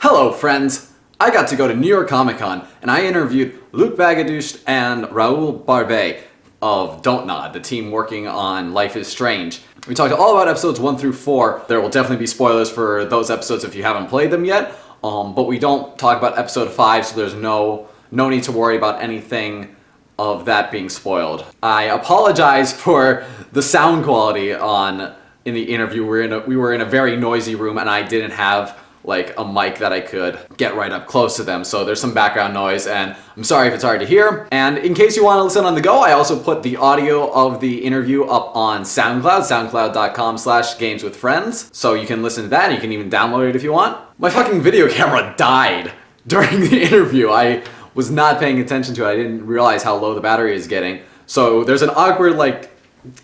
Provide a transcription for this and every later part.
Hello friends! I got to go to New York Comic Con and I interviewed Luc Baghadoust and Raoul Barbet of Don't Nod, the team working on Life is Strange. We talked all about episodes 1 through 4. There will definitely be spoilers for those episodes if you haven't played them yet, but we don't talk about episode 5, so there's no need to worry about anything of that being spoiled. I apologize for the sound quality in the interview. We were in a very noisy room and I didn't have like a mic that I could get right up close to them, so there's some background noise and I'm sorry if it's hard to hear. And in case you want to listen on the go, I also put the audio of the interview up on SoundCloud, soundcloud.com/gameswithfriends, so you can listen to that and you can even download it if you want. My fucking video camera died during the interview. I was not paying attention to it. I didn't realize how low the battery is getting. So there's an awkward like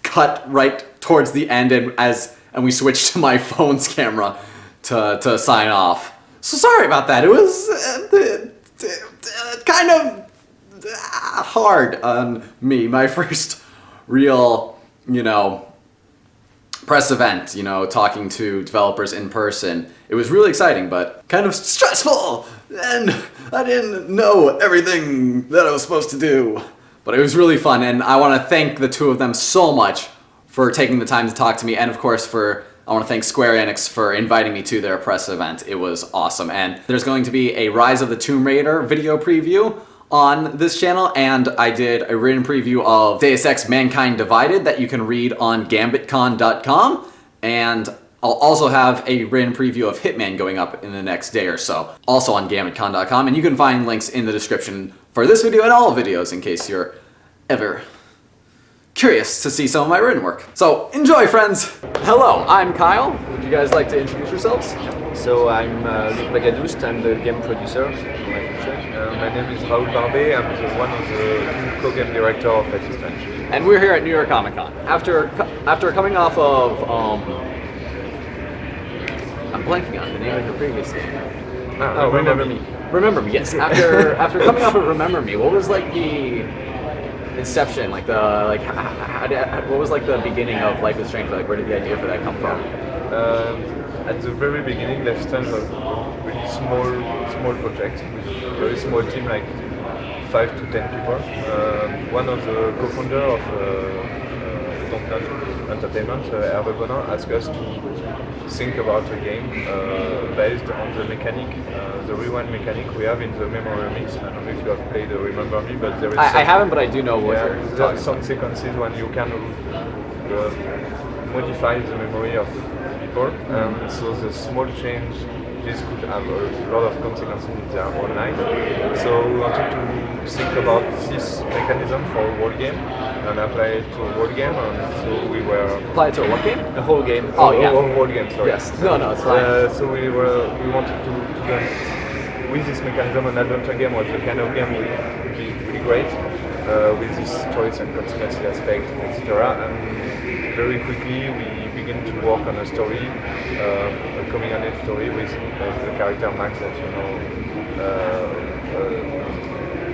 cut right towards the end and we switched to my phone's camera to sign off. So sorry about that. It was kind of hard on me. My first real, press event, talking to developers in person. It was really exciting, but kind of stressful. And I didn't know everything that I was supposed to do. But it was really fun, and I want to thank the two of them so much for taking the time to talk to me, and of course I want to thank Square Enix for inviting me to their press event. It was awesome. And there's going to be a Rise of the Tomb Raider video preview on this channel, and I did a written preview of Deus Ex Mankind Divided that you can read on gambitcon.com, and I'll also have a written preview of Hitman going up in the next day or so, also on gambitcon.com, and you can find links in the description for this video and all videos in case you're ever curious to see some of my written work. So enjoy, friends! Hello, I'm Kyle. Would you guys like to introduce yourselves? So I'm Luc Baghadoust, I'm the game producer. My name is Raoul Barbet, I'm one of the co-game director of Life is Strange. And we're here at New York Comic Con. After coming off of, I'm blanking on the name of your previous game. Remember Me. Remember Me, yes. After coming off of Remember Me, what was like the inception, what was like the beginning of Life is Strange? Like, where did the idea for that come from? At the very beginning, Life is Strange was a really small project with a very small team, like 5 to 10 people. One of the co-founders of Don't Nod Entertainment, Hervé Bonin, asked us to think about a game based on the mechanic, the rewind mechanic we have in the memory mix. I don't know if you have played Remember Me, but there is I haven't, but I do know what you're talking there are some sequences when you can modify the memory of people, so the small change this could have a lot of consequences in their own life. So we wanted to think about this mechanism for a whole game and apply it to a whole game, and so we were... Apply it to a what game? A whole game. Oh, yeah. A whole game, sorry. Yes. No, it's fine. So we wanted to do with this mechanism an adventure game was the kind of game would be really great with this choice and consequences aspect, etc. And very quickly we began to work on a story, a coming-of-age story with the character Max that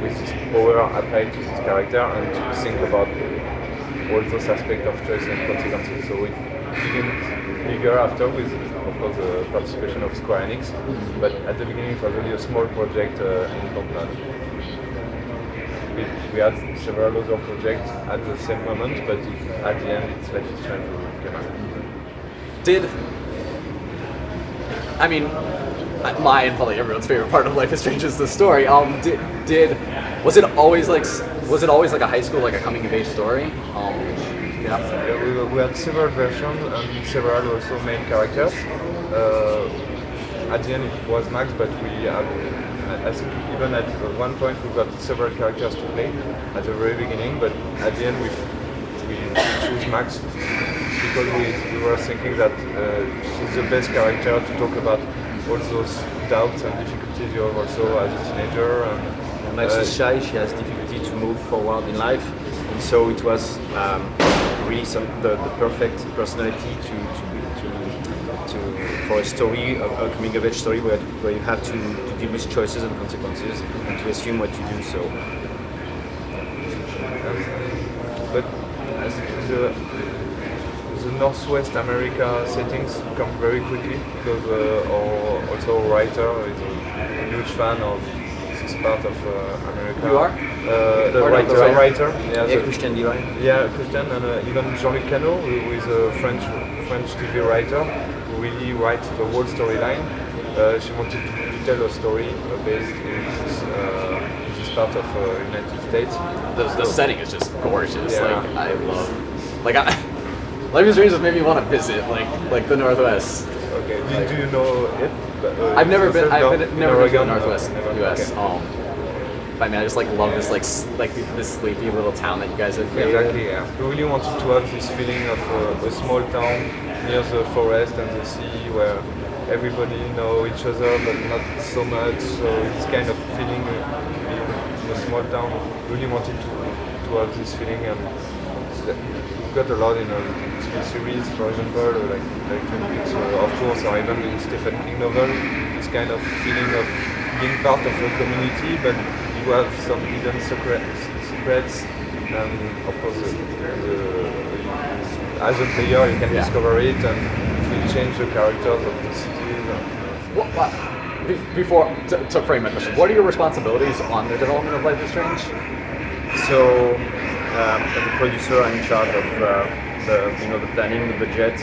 with this power applied to this character, and to think about all those aspects of choice and consequences. So we began bigger after with, of course, the participation of Square Enix, but at the beginning it was really a small project in Don't Nod. We had several other projects at the same moment, but at the end it's Life is Strange who came out. My and probably everyone's favorite part of Life is Strange is the story. Was it always like a high school, like a coming of age story? We had several versions and several also main characters. At the end it was Max, but we have, I think even at one point we got several characters to play at the very beginning, but at the end we choose Max because we were thinking that she's the best character to talk about all those doubts and difficulties you have also as a teenager. And Max is shy, she has difficulty to move forward in life, and so it was really the perfect personality for a story, a coming of age story where you have to deal with choices and consequences and to assume what you do. So, but as the the Northwest America settings come very quickly because also a writer is a huge fan of this part of America. You are? The writer. Yeah, Christian Divine. Yeah, Christian, and even Jean-Luc Cano, who is a French TV writer, who really writes the whole storyline. She wanted to tell a story based in this part of United States. The setting is just gorgeous. Yeah. Like I love. Like Life is Strange just made me want to visit like the Northwest. Okay. Do you know it? I've never been. I've never been to the Oregon? Northwest Never. U.S. Okay. But I mean, I just love this this sleepy little town that you guys have created. Exactly, yeah. We really wanted to have this feeling of a small town near the forest and the sea where everybody know each other but not so much. So it's kind of feeling in a small town. Really wanted to have this feeling, and we've got a lot in a TV series, for example, like Twin Peaks, of course, or even in Stephen King novel. This kind of feeling of being part of a community, but you have some hidden secrets, and of course, as a player, you can discover it, and it will change the characters of the cities. Before to frame my question, what are your responsibilities on the development of Life is Strange? So, as a producer, I'm in charge of the planning, the budget,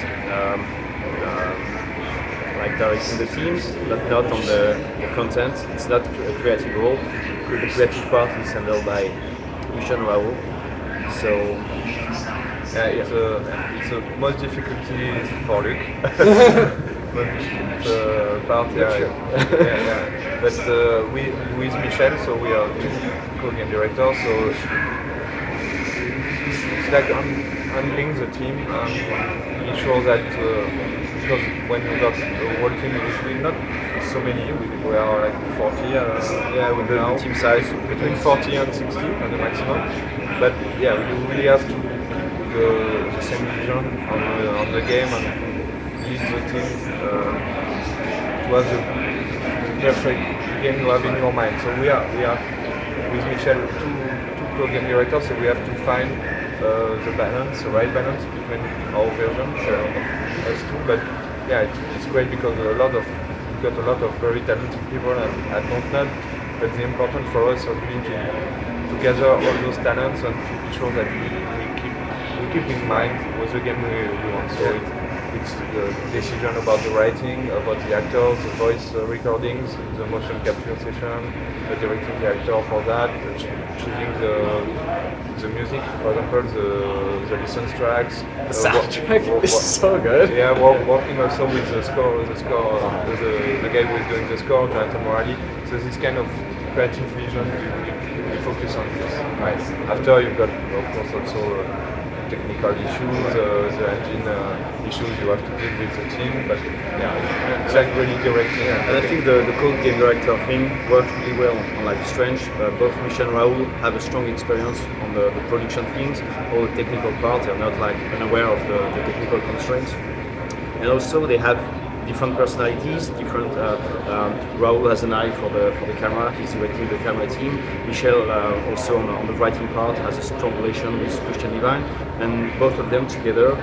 like directing the teams, but not on the content. It's not a creative role. The creative part is handled by Michel and Raoul. So, It's a most difficulty is for Luc. But part, yeah. But we with Michel, so we are two co-game directors. So it's like handling the team and make sure that because when you got a whole team, usually not so many. We are like 40. with the team size between 40 and 60 at the maximum. But yeah, we really have to the same vision on the game and lead the team to have the perfect game you have in your mind. So we are with Michel two pro-game directors, so we have to find the balance, the right balance between our versions of us two. But yeah, it's great because we've got a lot of very talented people at Dontnod. But the important for us is really to gather all those talents and to be sure that we keep in mind what the game we want. So it's the decision about the writing, about the actors, the voice recordings, the motion capture session, directing the actor for that, choosing the music, for example, the license tracks. The soundtrack is so good. Yeah, working also with the guy who is doing the score, Jonathan Morali. So this kind of creative vision, we focus on this. Right. After you've got, of course, also technical issues, the engine issues you have to deal with the team, but yeah, it's like really directing. And I think the co-game director thing worked really well on Life is Strange. Both Michel and Raoul have a strong experience on the production things, all the technical parts. They're not like unaware of the technical constraints. And also they have different personalities, different. Raoul has an eye for the camera. He's directing the camera team. Michel also on the writing part has a strong relation with Christian Divine, and both of them together.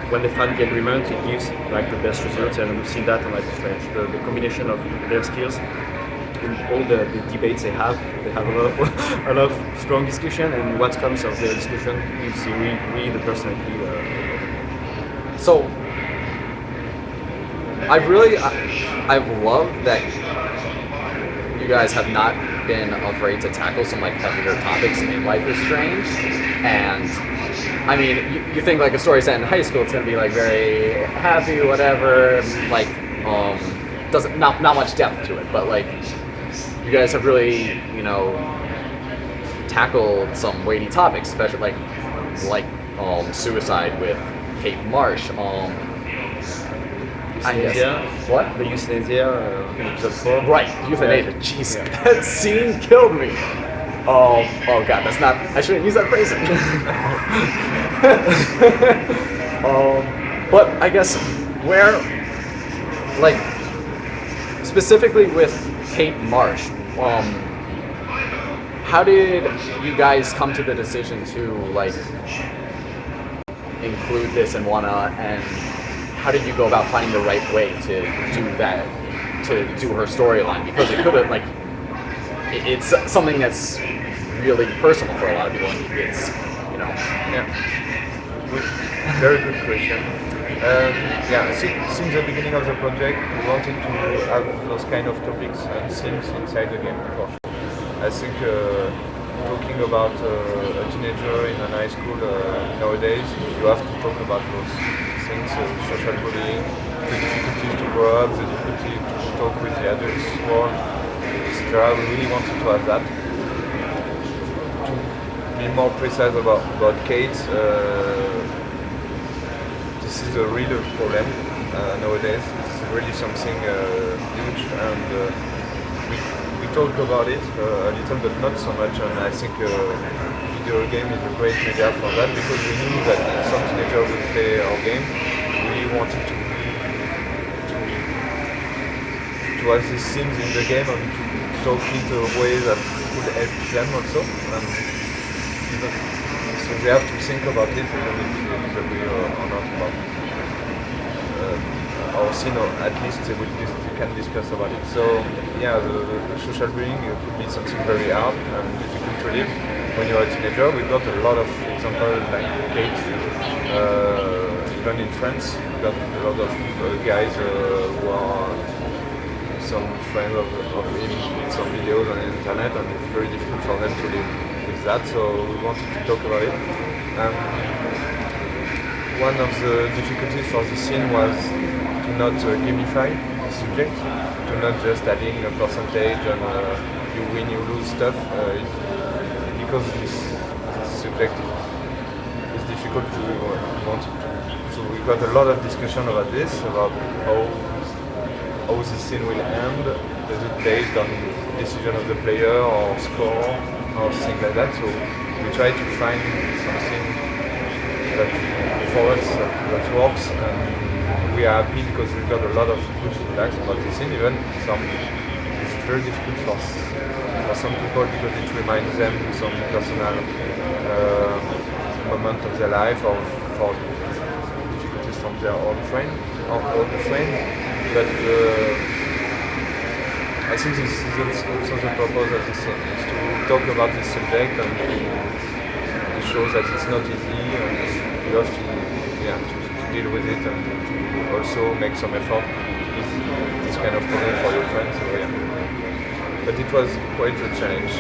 When they find the agreement, it gives like the best results, and we've seen that on Life is Strange. The combination of their skills in all the debates they have a lot of strong discussion, and what comes of their discussion gives you really the personality. So. I've loved that you guys have not been afraid to tackle some like heavier topics in Life is Strange, and I mean you think like a story set in high school, it's gonna be like very happy, whatever, like doesn't not much depth to it, but like you guys have really tackled some weighty topics, especially like suicide with Kate Marsh. Euthanasia. What? The euthanasia in episode 4. Right, euthanasia. Jeez, that scene killed me. Oh god, that's not. I shouldn't use that phrasing. But I guess where, like, specifically with Kate Marsh, how did you guys come to the decision to like include this in Wanna, and how did you go about finding the right way to do that, to do her storyline? Because it could have, like, it's something that's really personal for a lot of people, and it's, you know. Yeah. Very good question. Since the beginning of the project, we wanted to have those kind of topics and themes inside the game. For sure. I think talking about a teenager in an high school nowadays, you have to talk about those things, social bullying, the difficulties to grow up, the difficulty to talk with the adults world, etc. We really wanted to have that. To be more precise about Kate, this is a real problem nowadays. It's really something huge, and we talk about it a little, but not so much. And I think video game is a great media for that, because we knew that some teenagers would play our game. We wanted to have these themes in the game and to talk it a way that could help them also. And so they have to think about it, even if they agree or not about our scene, or at least they can discuss about it. So yeah, the social bullying could be something very hard and difficult to live when you're a teenager. We've got a lot of examples like Kate, even in France. We've got a lot of guys who are some friends of him in some videos on the internet, and it's very difficult for them to live with that. So we wanted to talk about it. One of the difficulties for the scene was to not gamify the subject, to not just adding a percentage and you win, you lose stuff, because this subject is difficult. We wanted to. So we got a lot of discussion about this, about how the scene will end. Is it based on decision of the player or score or things like that? So we try to find something that for us that works, and we are happy because we've got a lot of good feedbacks about the scene. Even it's very difficult for some people because it reminds them some personal moment of their life, or for difficulties from their own friend or old friends. But I think this is also the purpose of this scene, is to talk about this subject and to show that it's not easy, and you have to deal with it, and to also make some effort to ease this kind of problem for your friends. So, yeah. But it was quite a challenge.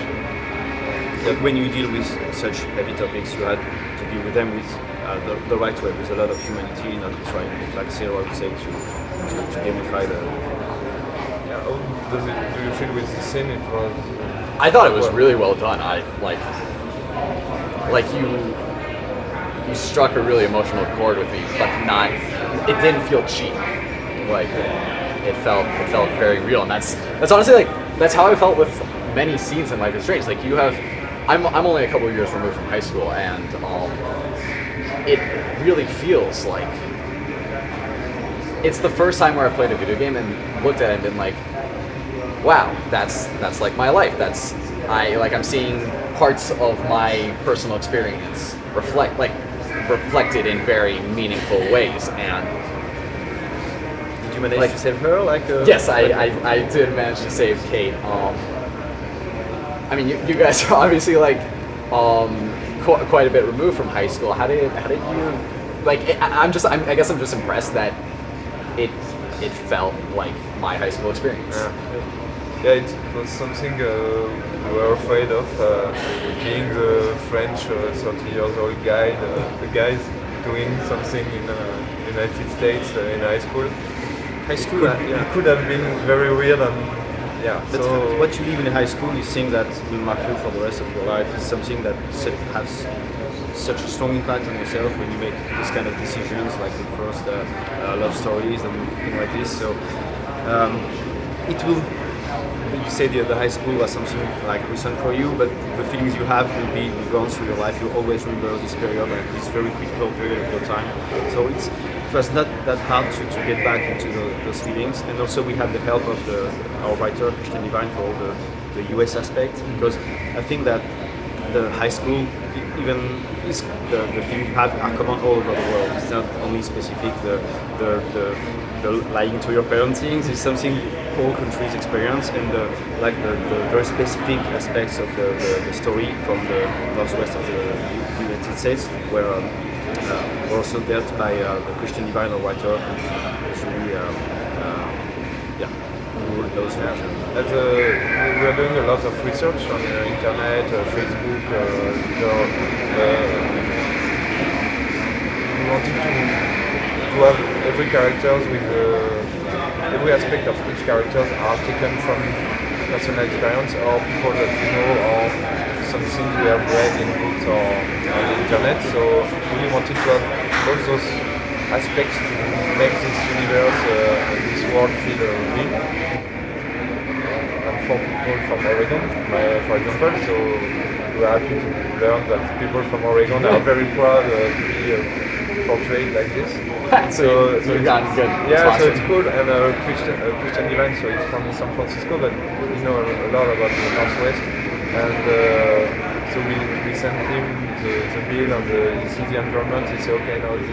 When you deal with such heavy topics, you had to deal with them with the right way, with a lot of humanity, not trying, like Sarah would say, to gamify the. Yeah. How do you feel with the scene? It was. I thought it was really well done. I like you struck a really emotional chord with me, but not. It didn't feel cheap. Like it felt very real, and that's honestly like that's how I felt with many scenes in Life is Strange. Like you have, I'm only a couple of years removed from high school, and it really feels like it's the first time where I've played a video game and looked at it and been like, wow, that's like my life. I'm seeing parts of my personal experience reflected in very meaniful ways. And did you manage to save her? Yes, I did manage to save Kate. I mean, you guys are obviously quite a bit removed from high school. How did you I guess I'm just impressed that it felt like my high school experience. Yeah, it was something we were afraid of, being the French 30 years old guy, the guys doing something in the United States in high school. It could have been very weird, and yeah. But so what you live in high school is something that will mark you for the rest of your life. It's something that has such a strong impact on yourself when you make this kind of decisions, like the first love stories and things like this. So it will. You say the high school was something like recent for you, but the feelings you have will be gone through your life. You always remember this period, and this very critical period of your time. So it was not that hard to get back into those feelings. And also we had the help of our writer Christian Divine for all the US aspect, because I think that the high school, even is the things you have are common all over the world. It's not only specific the lying to your parents things. It's something all countries experience, and the very specific aspects of the story from the northwest of the United States were also dealt by the Christian divine or writer, actually, who knows that. We are doing a lot of research on the internet, Facebook. We wanted to have every characters with every aspect of each characters are taken from personal experience or people that we know or something we have read in books or on the internet. So we wanted to have all those aspects to make this universe and this world feel real. And for people from Oregon, for example, so we are happy to learn that people from Oregon are very proud to be portrayed like this. So you've gotten good. Yeah, so it's cool. And Christian Divine, so it's from San Francisco, but we know a lot about the Northwest. And so we sent him the bill and he sees the environment. He said, okay, now you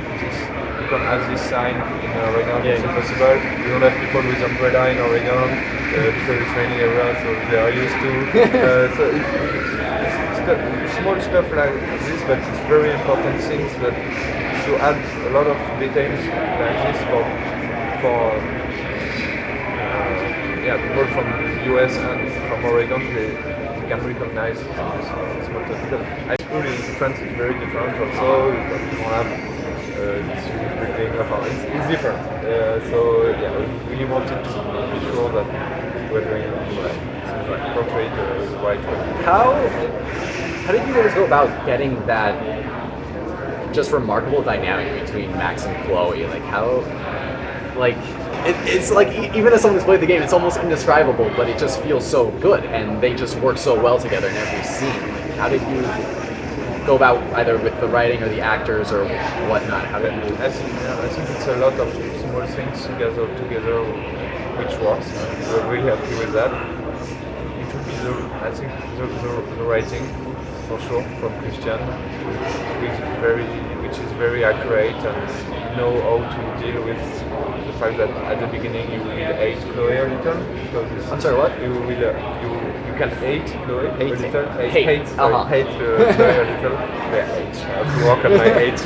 can have this sign in Oregon. It's impossible. We don't have people with umbrella in Oregon because it's raining everywhere, so they are used to. So it's got small stuff like this, but it's very important things that to add a lot of details like this for people from US and from Oregon. They can recognize this small stuff. High school in France is very different also. We don't have this huge building of our, it's different. So yeah, we really wanted to be sure that we're doing portray the right way. How did you guys go about getting that just remarkable dynamic between Max and Chloe? Like how, like it's like even as someone who's played the game, it's almost indescribable, but it just feels so good, and they just work so well together in every scene. Like, how did you go about either with the writing or the actors or whatnot? How did you? I think it's a lot of small things together which works. We're really happy with that. It would be the writing for sure from Christian, which is very accurate and know how to deal with the fact that at the beginning you will hate Chloe a little. Because I'm sorry, what? You can hate Chloe a little. Hate. Hate Chloe a little. Yeah, hate. I have to work on my hate.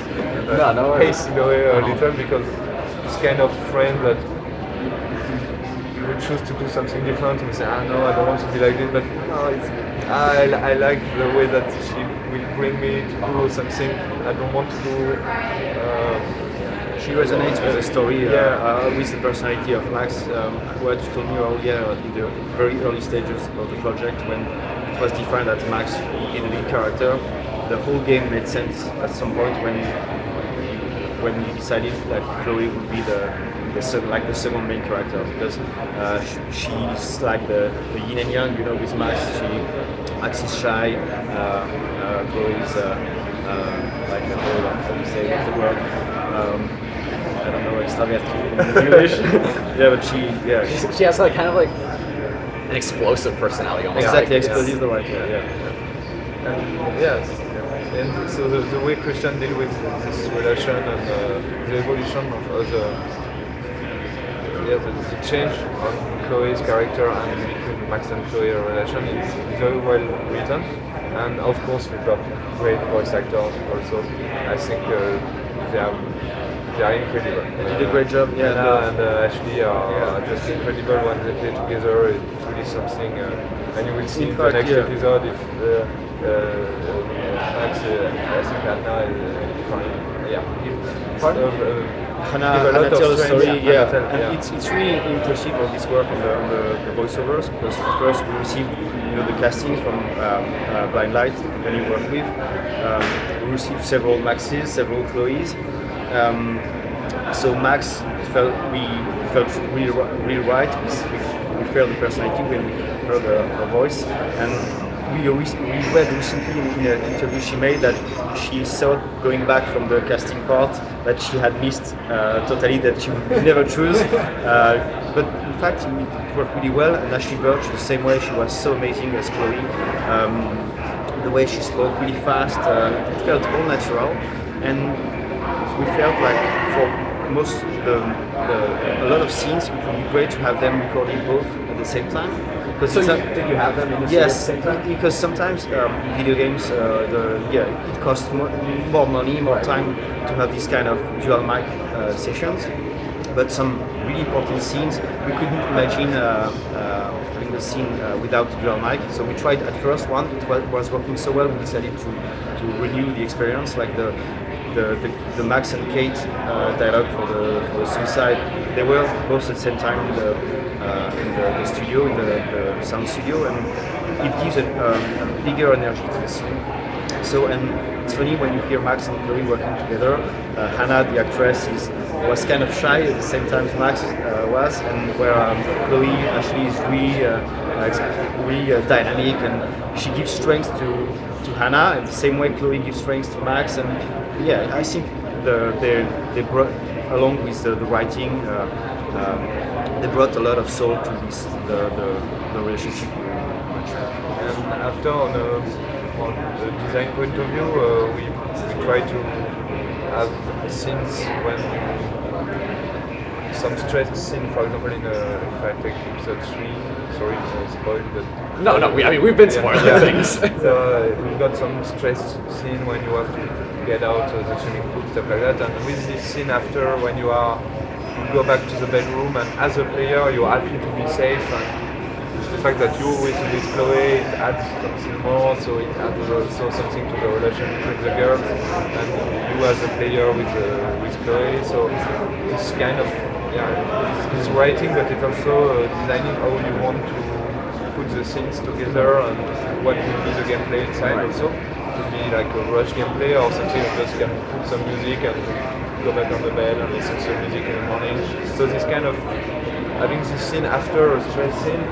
No worries. Hate Chloe a little because it's kind of friend that you would choose to do something different and say, no, I don't want to be like this, but no, I like the way that she will bring me to do something I don't want to do. She resonates with the story, with the personality of Max. What you told me earlier in the very early stages of the project, when it was defined that Max is the lead character, the whole game made sense at some point when you decided that Chloe would be the second main character, because she's like the yin and yang, with Max. Max is shy, Chloe is like the whole, how do you say the word? I don't know, extraverti in English. Yeah, but She has like kind of like an explosive personality almost. Exactly, like, explosive is the right word. And yes, and so the way Christian deal with this relation and the evolution of the change on Chloe's character and between Max and Chloe relation is very well written, and of course we've got great voice actors also. I think they are incredible. They did a great job. Anna and Ashley are just incredible when they play together. It's really something, and you will see in the next episode if Max, I think Anna is Hannah tells the story, and it's really impressive all this work on the voiceovers, because first we received the castings from Blind Light, the company we work with. We received several Maxes, several Chloes. So Max felt really right. We felt the personality when we heard her voice, and we read recently in an interview she made that she thought, going back from the casting part, that she had missed totally, that she would never choose. But in fact, it worked really well. And Ashley Birch, the same way, she was so amazing as Chloe. the way she spoke really fast, it felt all natural, and we felt like for most a lot of scenes it would be great to have them recording both at the same time. So did you have them in the studio at the Yes, same time? because sometimes video games, it costs more money, more time to have these kind of dual mic sessions. But some really important scenes, we couldn't imagine having the scene without dual mic. So we tried at first one, it was working so well, we decided to renew the experience, like the Max and Kate dialogue for the suicide. They were both at the same time in the studio, in the sound studio, and it gives a bigger energy to the scene. So, and it's funny when you hear Max and Chloe working together. Hannah, the actress, was kind of shy at the same time as Max was, and where Chloe actually is really dynamic, and she gives strength to Hannah, and the same way Chloe gives strength to Max. And yeah, I think they brought, along with the writing, they brought a lot of soul to the relationship. And after, on the design point of view, we try to have scenes when some stress scene, for example, if I take episode 3, sorry for spoil, but No, we've been spoiled things. So we've got some stress scene when you have to get out of the swimming pool, stuff like that, and with this scene after, when you go back to the bedroom, and as a player you're happy to be safe, and the fact that you with Chloe, it adds something more, so it adds also something to the relation between the girls, and you as a player with Chloe. So it's kind of, it's writing, but it's also designing how you want to put the scenes together and what will be the gameplay inside also. It could be like a rush gameplay or something that just can put some music and go back on the bed and listen to music in the morning. So this kind of having this scene after a stress scene,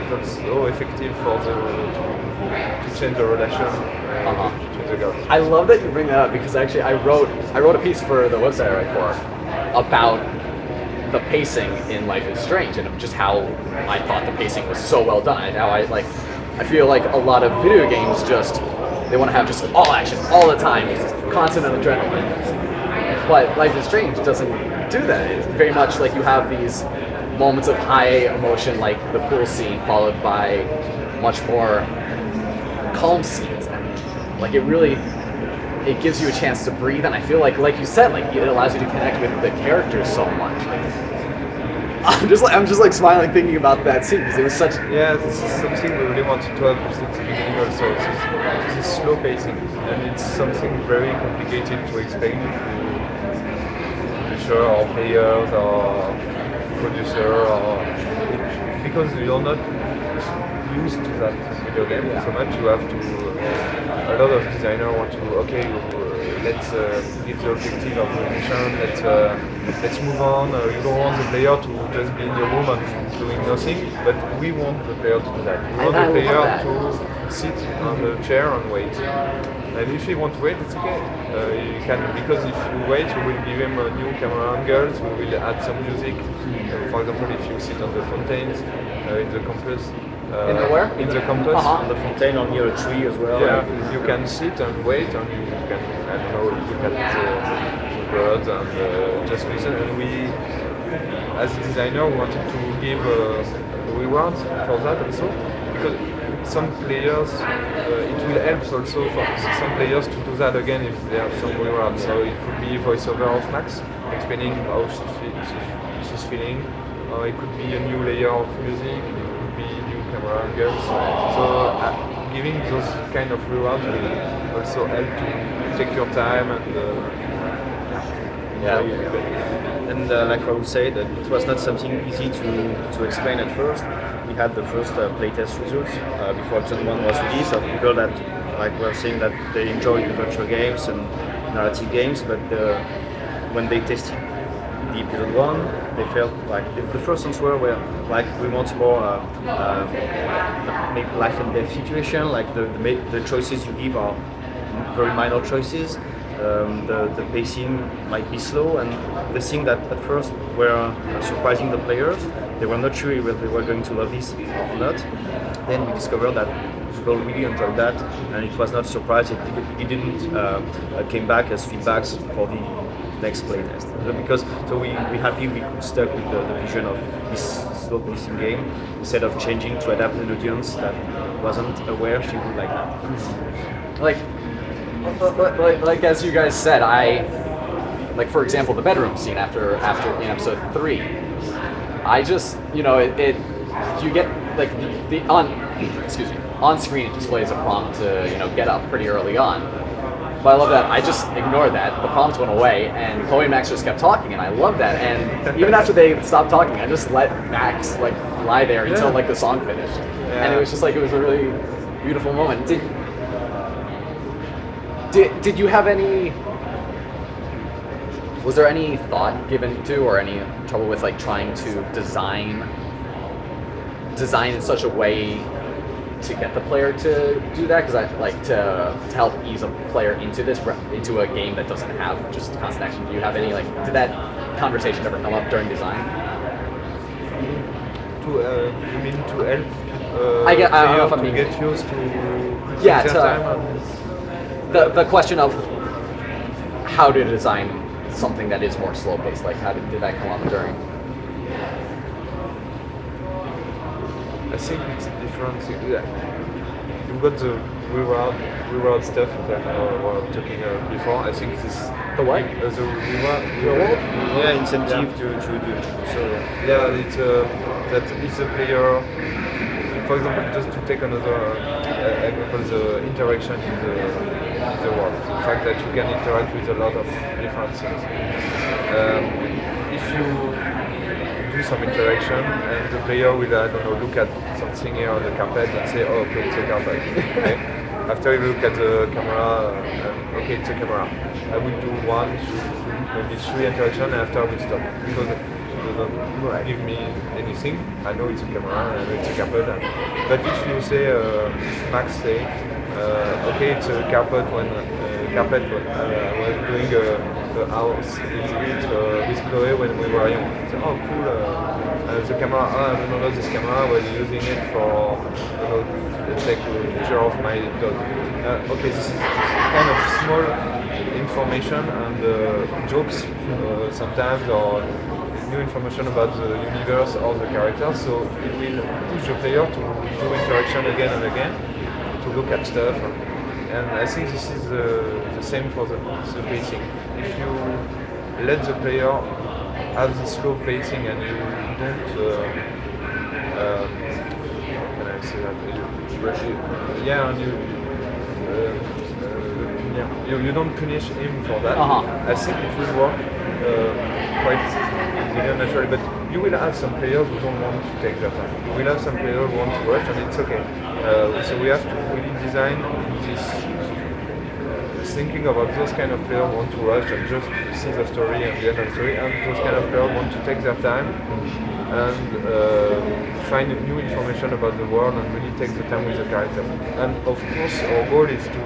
that's so effective for to change the relation between the girls. I love that you bring that up, because actually I wrote a piece for the website I write for about the pacing in Life is Strange, and just how I thought the pacing was so well done, and how I feel like a lot of video games they want to have just all action all the time, just constant adrenaline. But Life is Strange doesn't do that. It's very much like you have these moments of high emotion, like the pool scene, followed by much more calm scenes, and like it gives you a chance to breathe. And I feel like you said, like it allows you to connect with the characters so much. I'm just like smiling thinking about that scene, because it was such. Yeah, this is something we really wanted to have since the beginning also. This is slow pacing, and it's something very complicated to explain to publisher or players or producer, or because you're not used to that video game so much. You have to. A lot of designers want to. Let's give the objective of the mission. Let's move on. You don't want the player to just be in the room and doing nothing, but we want the player to do that. We want the player to sit on the chair and wait. And if he won't wait, it's okay. You can, because if you wait, we will give him a new camera angles. We will add some music. For example, if you sit on the fountains in the campus. In the where? In the campus. On the fountain or near a tree as well. Yeah, you can sit and wait, and you can, I don't know, look at the birds and just listen. And we, as a designer, we wanted to give a reward for that also, because some players, it will help also for some players to do that again if they have some reward. So it could be voiceover of Max explaining how she's feeling, or it could be a new layer of music. Camera angles. So giving those kind of rewards will also help to take your time and And like Raoul said, it was not something easy to explain at first. We had the first playtest results before episode 1 was released, of people that were saying that they enjoyed the virtual games and narrative games, but when they tested the episode 1, they felt like the first answer were like, we want more make life and death situation, like the choices you give are very minor choices. The pacing might be slow, and the thing that at first were surprising the players, they were not sure if they were going to love this or not. Then we discovered that people really enjoyed that, and it was not a surprise. It didn't came back as feedbacks for the next playtest. Because so we happy we could stuck with the vision of this slow pacing game instead of changing to adapt an audience that wasn't aware she would like that. Like as you guys said, like for example the bedroom scene after in episode 3. I just it you get like the on screen it displays a prompt to get up pretty early on. But I love that. I just ignored that. The prompt went away, and Chloe and Max just kept talking, and I love that. And even after they stopped talking, I just let Max like lie there until like the song finished, and it was just like it was a really beautiful moment. Did you have any? Was there any thought given to, or any trouble with like trying to design in such a way to get the player to do that? Because I like to help ease a player into a game that doesn't have just constant action. Do you have any did that conversation ever come up during design? You mean to help? I don't know if I'm to being get used to Yeah, their to- time and The question of how to design something that is more slow paced. Like how did that come up during? I think it's different. You've got the reward stuff that we were talking before. I think this The what? the reward. Yeah, incentive to do. So Yeah, it's that if the player, for example, just to take another example, the interaction in the world. The fact that you can interact with a lot of different things. If you do some interaction and the player will, I don't know, look at something here on the carpet and say, oh, okay, it's a carpet. Okay? After you look at the camera, okay, it's a camera. I will do 1, 2, maybe 3 interactions and after I will stop. Because it doesn't give me anything. I know it's a camera, I know it's a carpet. But if you say, if Max say, okay, it's a carpet when I was doing a house with Chloe when we were young. So, oh, cool. The camera, I remember this camera, I was using it for, to take a picture of my dog. Okay, this is kind of small information and jokes sometimes, or new information about the universe or the characters, so it will push the player to do interaction again and again, to look at stuff. And I think this is the same for the pacing. If you let the player have the slow pacing and you don't, can I say that? Yeah, and you don't punish him for that. I think it will work quite easily and naturally. But you will have some players who don't want to take their time. You will have some players who want to rush, and it's okay. So we have to really design this thinking about those kind of players who want to rush and just see the story and the end of the story, and those kind of players want to take their time and find new information about the world and really take the time with the character. And of course, our goal is to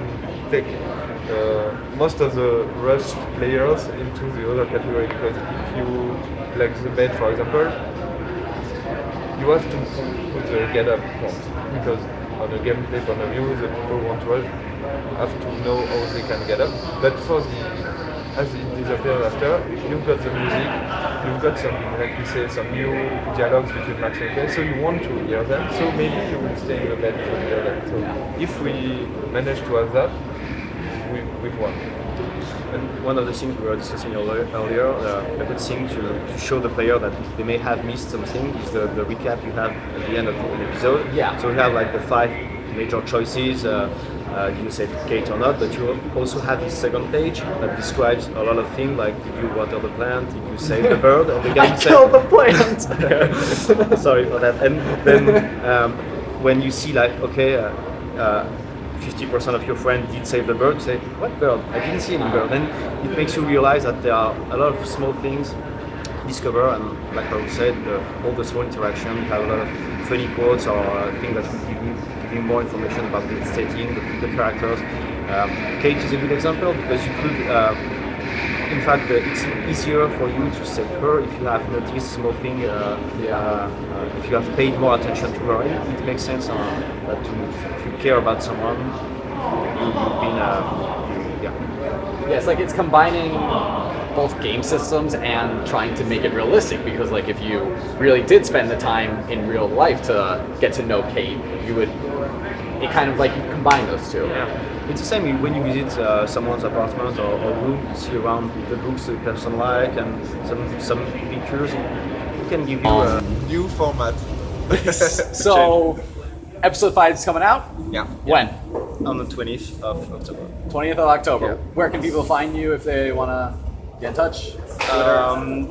take most of the rushed players into the other category, because if you, like the bed for example, you have to put the get up prompt, because on a gameplay point of view, the people who want to rush have to know how they can get up. But for as it disappears after, you've got the music, you've got some, like we say, some new dialogues between Max and Chloe, so you want to hear them, so maybe you will stay in the bed to hear them. So if we manage to have that, we've won. And one of the things we were discussing earlier, a good thing to show the player that they may have missed something is the recap you have at the end of an episode. Yeah. So we have like the 5 major choices. You save Kate or not, but you also have this second page that describes a lot of things, like did you water the plant, did you save the bird, and the guy Killed the plant. Sorry for that. And then when you see like, okay, 50% of your friends did save the bird, you say, what bird? I didn't see any bird. Then it makes you realize that there are a lot of small things to discover, and like Raoul said, all the small interaction, you have a lot of funny quotes or things that will give you more information about the setting, the characters. Kate is a good example, because you could in fact, it's easier for you to save her if you have noticed small thing. If you have paid more attention to her, it makes sense that if you care about someone, you've been, Yeah, it's like it's combining both game systems and trying to make it realistic, because like if you really did spend the time in real life to get to know Kate, you would, it kind of like you combine those two. Yeah, it's the same when you visit someone's apartment or room. You see around the books the person like and some pictures. It can give you a New format. So, episode 5 is coming out? Yeah. When? on the 20th of October. 20th of October. Yeah. Where can people find you if they want to get in touch?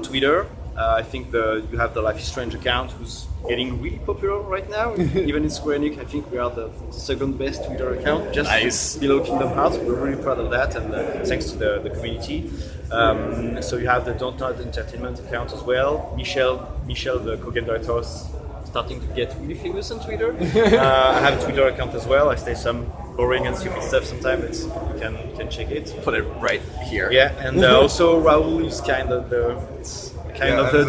Twitter. I think you have the Life is Strange account, who's getting really popular right now. Even in Square Enix, I think we are the second best Twitter account, just Nice. below Kingdom Hearts. We're really proud of that, and thanks to the community. So you have the Don't Nod Entertainment account as well. Michel, the co-game director, is starting to get really famous on Twitter. I have a Twitter account as well. I say some boring and stupid stuff sometimes. You can check it. Put it right here. Yeah, and also Raoul is kind of the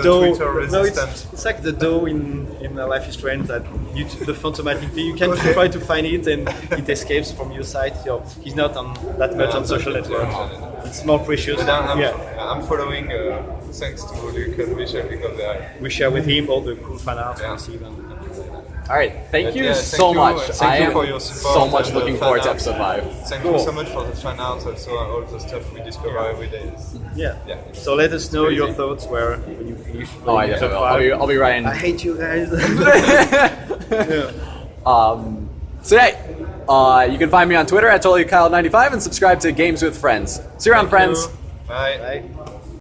dough. Twitter No, resistant. it's like the dough in Life is Strange, that the phantomatic thing. You can try to find it and it escapes from your site. He's not that much on social networks. It's more precious. But I'm Yeah, following thanks to Luc and Michel because they are. we share with him all the cool fan art we Yeah. receive. All right. Thank you Yeah, so much. Thank I you am for your support so much and looking the forward to fan art. episode 5. Thank Cool. you so much for the fan art, also all the stuff we discover every day. Yeah. Yeah. So let us know crazy. your thoughts when you finish. Oh, I playing definitely will. episode I'll be writing. I hate you guys. So yeah, you can find me on Twitter at TotallyKyle95 and subscribe to Games with Friends. See you around, friends. Bye. Bye.